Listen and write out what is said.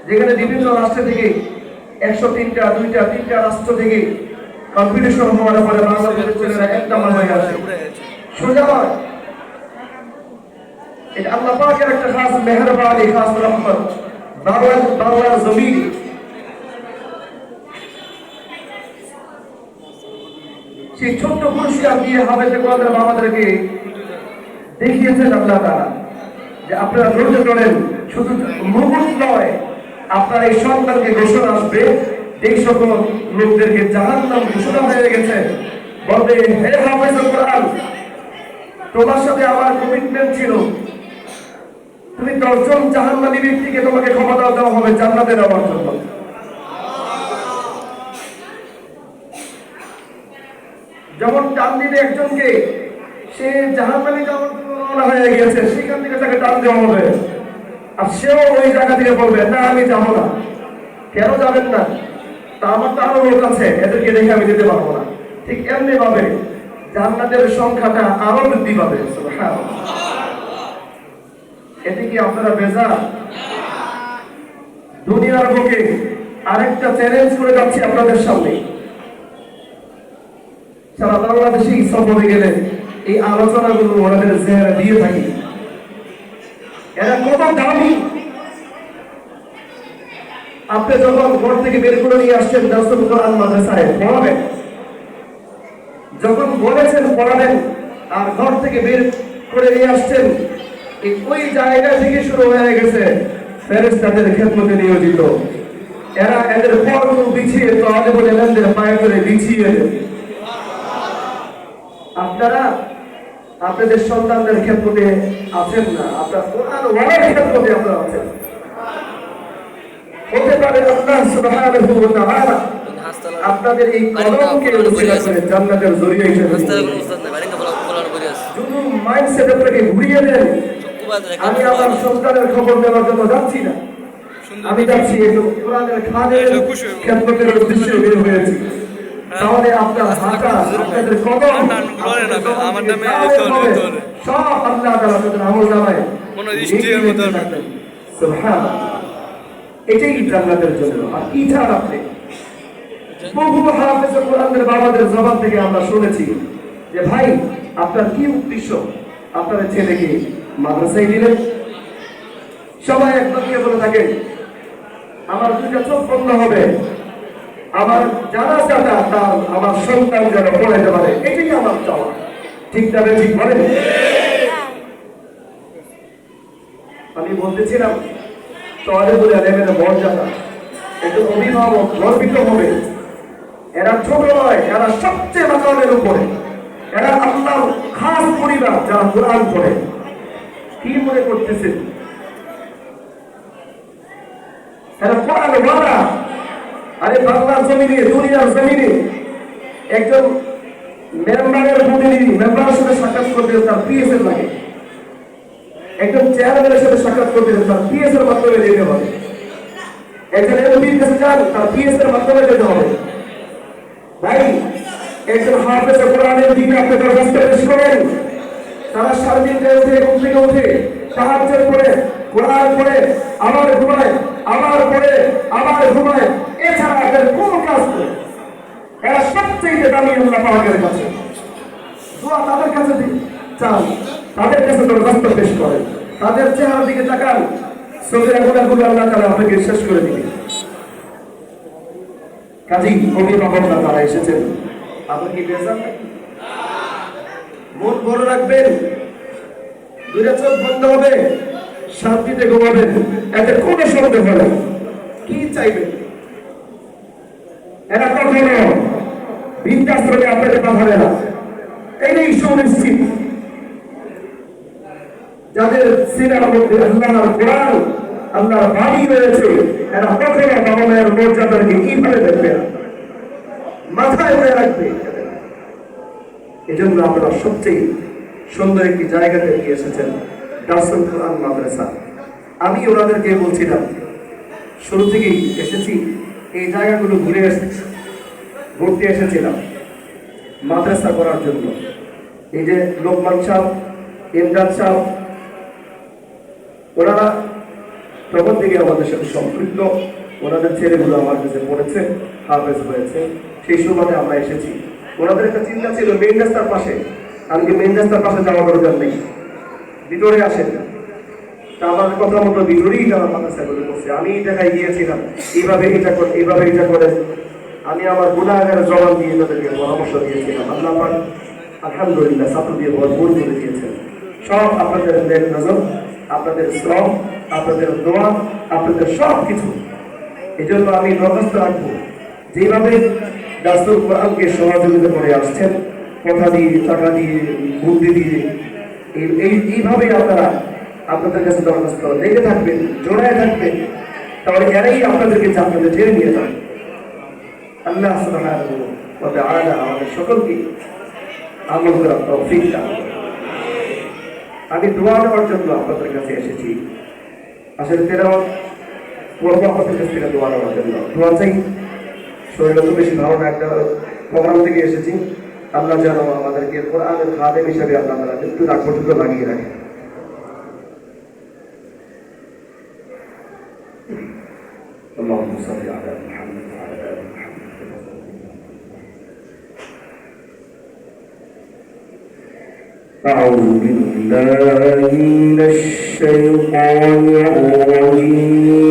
যেখানে বিভিন্ন রাষ্ট্র থেকে 103টা 2টা 3টা রাষ্ট্র থেকে কম্পিটিশন হওয়ার পরে বাংলাদেশের ছেলেরা এক নাম্বার হয়ে আসে। সোজা নয়, এটা আল্লাহ পাকের একটা খাস মেহেরবানি, খাস রহমত। বাংলার জমিন সেই ছোট্ট পুরস্কার দিয়ে হাফেজে কোরআনের বাবাদেরকে দেখিয়েছেন আল্লাহ তাআলা যে আপনারা ধৈর্য ধরেন। শুধু মুকুট নয়, আপনার এই সন্তানকে ঘোষণা আসবে, এই সকল লোকদেরকে জাহান্নাম ঘোষণা হয়ে গেছে। বলবে, হে হাফেজ কোরআন, তোমার সাথে আমার কমিটমেন্ট ছিল, তুমি 10 জন জাহান্নামী ব্যক্তিকে তোমাকে ক্ষমতা দেওয়া হবে জান্নাতে যাওয়ার জন্য। যেমন টান দিলে একজনকে সে জাহান্নামে যাওয়ার জন্য রওনা হয়ে গেছে, সেখান থেকে তাকে টান দেওয়া হবে, আর সেও ওই জায়গা থেকে বলবে, না আমি যাবো না। কেন যাবেন না? তা আমার তো আরো লোক আছে, এদেরকে দেখে আমি যেতে পারবো না। ঠিক এমনি ভাবে জান্নাতের সংখ্যাটা আরো বৃদ্ধি পাবে। এতে কি আপনারা বেজার? দুনিয়ার বুকে আরেকটা চ্যালেঞ্জ করে যাচ্ছি আপনাদের সামনে। সারা বাংলাদেশে সফরে গেলে এই আলোচনাগুলো ওনাদের জেহেরা দিয়ে থাকি। এরা কত দামি! আপনি যখন ঘর থেকে বের করে নিয়ে আসছেন দারুল কোরআন মাদ্রাসায় পড়াবেন, যখন বলেছেন পড়াবেন আর ঘর থেকে বের করে নিয়ে আসছেন, ওই জায়গা থেকে শুরু হয়ে গেছে ফেরেশতাদের খেদমতে নিয়োজিত। এরা এদের পরগুলো বিছিয়ে তালেবুল ইলমদের পায়ে করে বিছিয়ে দেয়। আপনারা আপনাদের সন্তানদের খেদমতে আছেন না, আপনার কোরআন ওয়ালার খেদমতে আপনারা আছেন। হতে পারে আল্লাহ সুবহানাহু ওয়া তাআলা আপনাদের এই কলমকে উসিলা করে জান্নাতের জরিয়া হিসেবে শুধু মাইন্ডসেট আপনাকে ঘুরিয়ে দেন। আমি আমার সন্তানের খবর নেওয়ার জন্য যাচ্ছি না, আমি যাচ্ছি একটু কোরআনের খাদের খেদমতের উদ্দেশ্যে বের হয়েছি। তাহলে আপনার হাঁটা, আপনাদের কদম, আমার নামে সব আল্লাহ তাআলা আপনাদের আমল নামায় কোন দৃষ্টির মতো সুবহানাল্লাহ। এটাই জান্নাতের জন্য। আর কি ছাড় আপনি বহু হাফেজ কোরআনের বাবাদের জবান থেকে আমরা শুনেছি যে ভাই আপনার কি উদ্দেশ্য আপনার ছেলেকে মাদ্রাসায় দিলেন? সবাই একদমই বলে থাকেন, আমার 2টা চোখ বন্ধ হবে, আমার জানাজাটা তার আমার সন্তান যেন পড়াইতে পারে, এটাই আমার চাওয়া। ঠিক তবে ঠিক বলেন? আমি বলতেছিলাম তালেবুল ইলমের মর্যাদা, একটু অভিভাবক গর্বিত হবে। এরা ছোট নয়, এরা সবচেয়ে মাকামের উপরে। এরা আল্লাহর খাস পরিবার যারা কোরআন পড়ে। কি মনে করতেছেন? এরা কোরআন ওয়ালা। আরে বাংলার জমিনে, দুনিয়ার জমিনে একজন মেম্বারের প্রতিনিধি মেম্বারের সাথে সাক্ষাৎ করতে তার পিএসএর লাগে, একজন চেয়ারম্যানের সাথে সাক্ষাৎ করতে তার পিএস এর মাধ্যমে যেতে হবে, একজন এমপির কাছে যান তার পিএস এর মাধ্যমে যেতে হবে। ভাই একজন হাফেজ কোরআনের দিকে আপনি দরখাস্ত পেশ করেন, তারা সারাদিনটায় উঠে ঘুম থেকে উঠে তাহাজ্জুদ পড়ে কোরআন পড়ে আবার ঘুমায়, আবার পড়ে আবার ঘুমায়, এছাড়া এদের কোনো কাজ নেই। এরা সবচেয়ে দামি আল্লাহ পাকের কাছে। দোয়া তাদের কাছে চান, তাদের কাছে দরখাস্ত পেশ করেন, তাদের চেহারার দিকে তাকান, সৌদিরা গুলো আল্লাহ তাআলা আপনাকে শেষ করে দিবে। কাজী অভিভাবকরা তারা এসেছেন, আপনি কি বেজার নাকি? মন বড় রাখবেন, 2টা চোখ বন্ধ হবে, শান্তিতে ঘুমাবেন, এতে কোনো সন্দেহ হবে। কি চাইবেন? এরা কখনো বৃদ্ধাশ্রমে আপনাদের পাঠাবে না, এই সুনিশ্চিত। যাদের সিনার মধ্যে আল্লাহর কোরআন, আল্লাহর বাণী রয়েছে, এরা কখনো বাবা মায়ের মর্যাদাকে কিভাবে দেখবে না, মাথায় হয়ে রাখবে। এজন্য আপনারা সবচেয়ে সুন্দর একটি জায়গাতে নিয়ে এসেছেন, দারুল কোরআন মাদ্রাসা। আমি ওনাদেরকে বলছিলাম, শুরু থেকেই এসেছি এই জায়গাগুলো ঘুরে ঘুরতে এসেছিলাম মাদ্রাসা করার জন্য। এই যে লোকমান সাহেব, ইমরান সাহেব, ওনারা তখন থেকে আমাদের সাথে সম্পৃক্ত। ওনাদের ছেলেগুলো আমার কাছে পড়েছে, হাফেজ হয়েছে, সেই সুবাদে আমরা এসেছি। ওনাদের একটা চিন্তা ছিল মেইন রাস্তার পাশে, আজকে মেইন রাস্তার পাশে যাওয়ার দরকার নেই, ভিতরে আসেন। তা আমার কথা মতো ভিতরেই যাওয়ার মাদ্রাসাগুলো করছে। আমি এই জায়গায় গিয়েছিলাম, এইভাবে এটা করে, এইভাবে এটা করে। আমি আমার গুনাহগার জবান দিয়ে তাদেরকে পরামর্শ দিয়েছিলাম। আল্লাহ পাক আলহামদুলিল্লাহ ছাত্র দিয়ে ভরপুর করে দিয়েছেন। সব আপনাদের নেক নজর, আপনাদের শ্রম, আপনাদের দোয়া, আপনাদের সব কিছু। এই জন্য আমি দরখাস্ত রাখবো, যেভাবে রাসূল কোরআনকে সহযোগিতা করে আসছেন, কথা দিয়ে, টাকা দিয়ে, বুদ্ধি দিয়ে, এইভাবেই আপনারা আপনাদের কাছে দরখাস্ত লেগে থাকবেন, জোড়ায় থাকবেন, তাহলে এরাই আপনাদেরকে জান্নাতে টেনে নিয়ে যান। আল্লাহ সুবহানাহু ওয়া তাআলা আমাদের সকলকে আমল করার তৌফিক দান করুন। আমি দোয়া দেওয়ার জন্য আপনাদের কাছে এসেছি। আসলে তেলাওয়াত পড়ব আপনাদের কাছ থেকে দোয়া নেওয়ার জন্য। দোয়া চাই, শরীর তো বেশি ভালো না, একটা প্রোগ্রাম থেকে এসেছি। আল্লাহ যেন আমাদেরকে কোরআনের খাদেম হিসেবে আল্লাহ তাআলা মৃত্যু আগ পর্যন্ত লাগিয়ে রাখে। اللهم صل على محمد وعلى ال محمد. أعوذ بالله من الشيطان الرجيم.